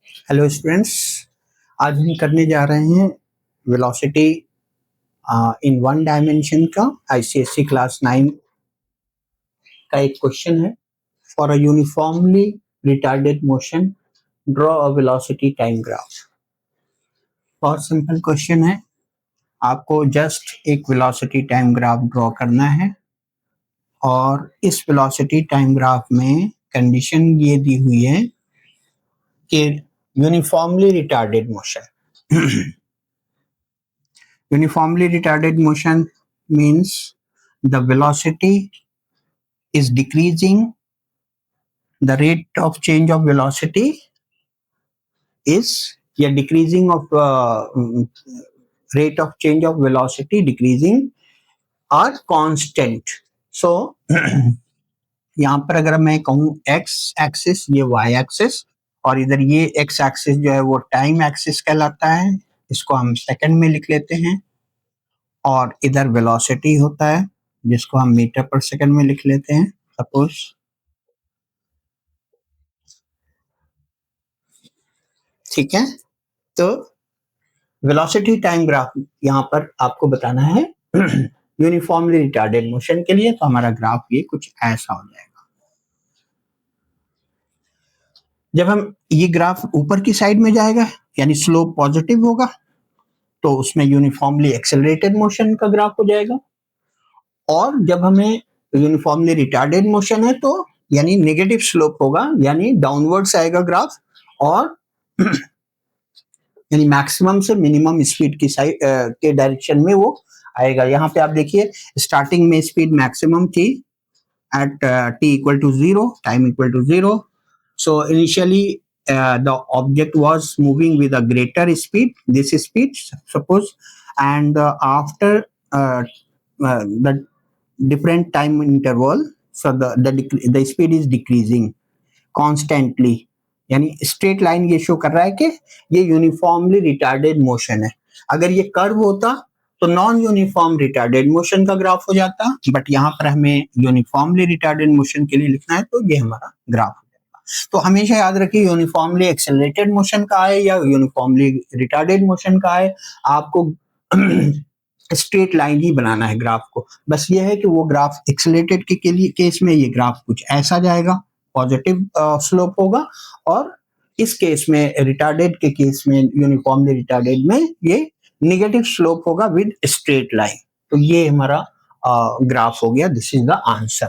Hello students, आज हम करने जा रहे हैं वेलोसिटी इन वन डायमेंशन का आईसीएसई क्लास 9 का एक क्वेश्चन है। For a uniformly retarded motion draw a velocity time graph. बहुत सिंपल क्वेश्चन है, आपको जस्ट एक वेलोसिटी टाइम ग्राफ ड्रॉ करना है और इस वेलोसिटी टाइम ग्राफ में कंडीशन ये दी हुई है कि uniformly retarded motion uniformly retarded motion means the velocity is decreasing, the rate of change of velocity is decreasing of rate of change of velocity decreasing or constant. So यहाँ पर अगर मैं कहूँ x एक्सिस, ये y axis और इधर ये x axis जो है वो टाइम एक्सिस कहलाता है, इसको हम सेकंड में लिख लेते हैं। और इधर वेलोसिटी होता है जिसको हम मीटर पर सेकंड में लिख लेते हैं सपोज। ठीक है, तो वेलोसिटी टाइम ग्राफ यहाँ पर आपको बताना है यूनिफॉर्मली रिटार्डेड मोशन के लिए। तो हमारा ग्राफ ये कुछ ऐसा हो जाएगा। जब हम ये ग्राफ ऊपर की साइड में जाएगा यानी स्लोप पॉजिटिव होगा तो उसमें यूनिफॉर्मली एक्सेलरेटेड मोशन का ग्राफ हो जाएगा। और जब हमें यूनिफॉर्मली रिटार्डेड मोशन है तो यानी नेगेटिव स्लोप होगा, यानी डाउनवर्ड्स आएगा ग्राफ और यानी मैक्सिमम से मिनिमम स्पीड की साइड के डायरेक्शन में वो आएगा। यहाँ पे आप देखिए स्टार्टिंग में स्पीड मैक्सिमम थी at t equal to 0, time equal to 0. So initially the object was moving with a greater speed, this speed suppose, and after the different time interval, so the speed is decreasing constantly. यानी straight line ये show कर रहा है कि ये uniformly retarded motion है। अगर ये कर्व होता तो नॉन यूनिफॉर्म रिटार्डेड मोशन का ग्राफ हो जाता, बट यहाँ पर हमें यूनिफॉर्मली रिटार्डेड मोशन के लिए लिखना है तो ये हमारा ग्राफ हो जाएगा। तो हमेशा याद रखिए यूनिफॉर्मली एक्सेलरेटेड मोशन का है या यूनिफॉर्मली रिटार्डेड मोशन का है, आपको स्ट्रेट लाइन ही बनाना है ग्राफ को। बस ये है कि वो ग्राफ एक्सेलरेटेड के लिए केस में ये ग्राफ कुछ ऐसा जाएगा, पॉजिटिव स्लोप होगा, और इस केस में रिटार्डेड के केस में यूनिफॉर्मली रिटार्डेड में ये नेगेटिव स्लोप होगा विद स्ट्रेट लाइन। तो ये हमारा ग्राफ हो गया। This is the answer.